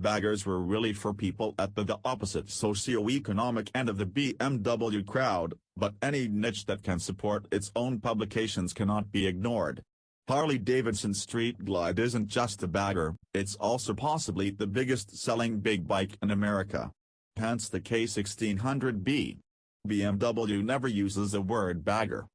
baggers were really for people at the opposite socio-economic end of the BMW crowd, but any niche that can support its own publications cannot be ignored. Harley-Davidson's Street Glide isn't just a bagger, it's also possibly the biggest-selling big bike in America. Hence the K1600B. BMW never uses the word bagger.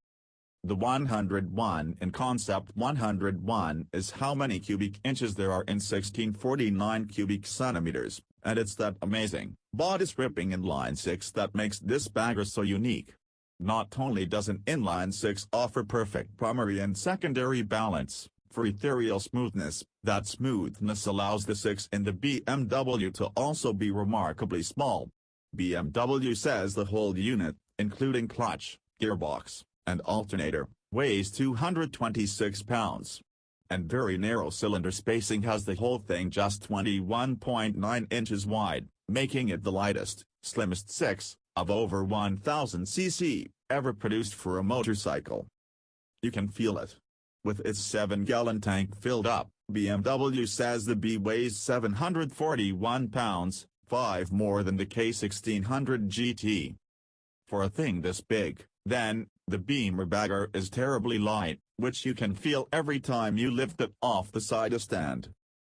The 101 in concept 101 is how many cubic inches there are in 1649 cubic centimeters, and it's that amazing, bodice-ripping inline six that makes this bagger so unique. Not only does an inline six offer perfect primary and secondary balance, for ethereal smoothness, that smoothness allows the six in the BMW to also be remarkably small. BMW says the whole unit, including clutch, gearbox, and alternator, weighs 226 pounds. And very narrow cylinder spacing has the whole thing just 21.9 inches wide, making it the lightest, slimmest six, of over 1000 cc, ever produced for a motorcycle. You can feel it. With its 7-gallon tank filled up, BMW says the B weighs 741 pounds, 5 more than the K1600 GT. For a thing this big, then, the Beamer bagger is terribly light, which you can feel every time you lift it off the side stand.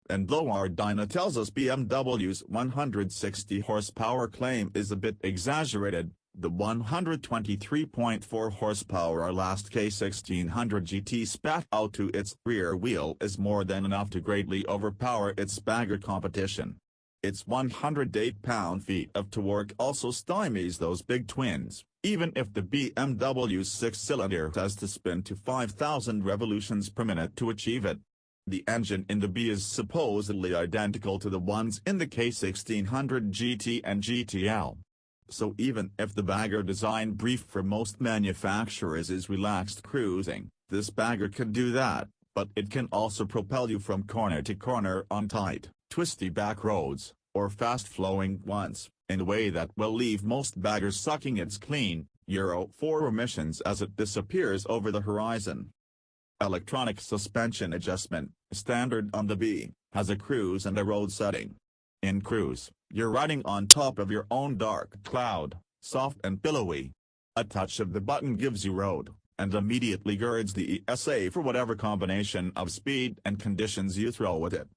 And though our dyno tells us BMW's 160 horsepower claim is a bit exaggerated, the 123.4 horsepower our last K1600 GT spat out to its rear wheel is more than enough to greatly overpower its bagger competition. Its 108 pound-feet of torque also stymies those big twins, even if the BMW's six-cylinder has to spin to 5,000 revolutions per minute to achieve it. The engine in the B is supposedly identical to the ones in the K1600 GT and GTL. So even if the bagger design brief for most manufacturers is relaxed cruising, this bagger can do that, but it can also propel you from corner to corner on tight, twisty back roads, or fast-flowing ones, in a way that will leave most baggers sucking its clean, Euro 4 emissions as it disappears over the horizon. Electronic suspension adjustment, standard on the B, has a cruise and a road setting. In cruise, you're riding on top of your own dark cloud, soft and billowy. A touch of the button gives you road, and immediately girds the ESA for whatever combination of speed and conditions you throw at it.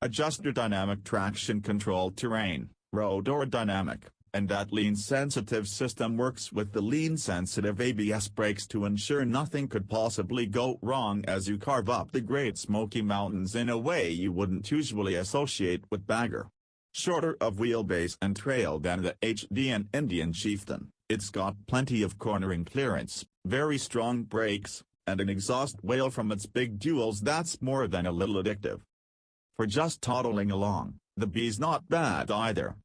Adjust your dynamic traction control terrain, road or dynamic, and that lean-sensitive system works with the lean-sensitive ABS brakes to ensure nothing could possibly go wrong as you carve up the Great Smoky Mountains in a way you wouldn't usually associate with bagger. Shorter of wheelbase and trail than the HD and Indian Chieftain, it's got plenty of cornering clearance, very strong brakes, and an exhaust wail from its big duals that's more than a little addictive. For just toddling along, the B's not bad either.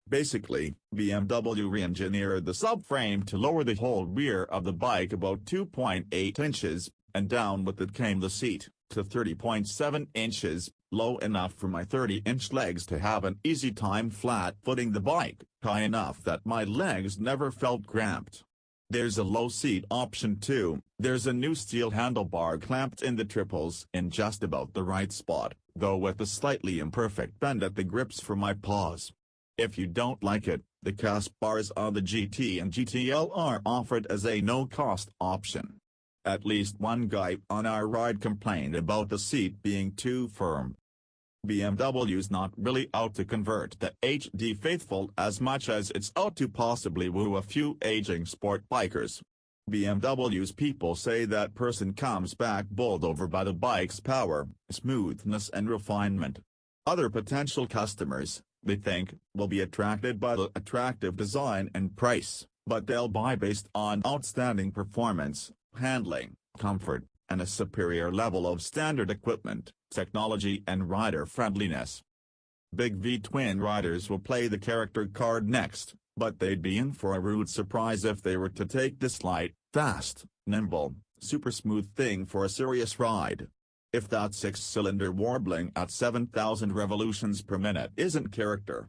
Basically, BMW re-engineered the subframe to lower the whole rear of the bike about 2.8 inches, and down with it came the seat, to 30.7 inches, low enough for my 30-inch legs to have an easy time flat-footing the bike, high enough that my legs never felt cramped. There's a low seat option too. There's a new steel handlebar clamped in the triples in just about the right spot, though with a slightly imperfect bend at the grips for my paws. If you don't like it, the cast bars on the GT and GTL are offered as a no-cost option. At least one guy on our ride complained about the seat being too firm. BMW's not really out to convert the HD faithful as much as it's out to possibly woo a few aging sport bikers. BMW's people say that person comes back bowled over by the bike's power, smoothness and refinement. Other potential customers, they think, will be attracted by the attractive design and price, but they'll buy based on outstanding performance, handling, comfort, and a superior level of standard equipment, technology and rider friendliness. Big V twin riders will play the character card next, but they'd be in for a rude surprise if they were to take this light, fast, nimble, super smooth thing for a serious ride. If that six-cylinder warbling at 7,000 revolutions per minute isn't character,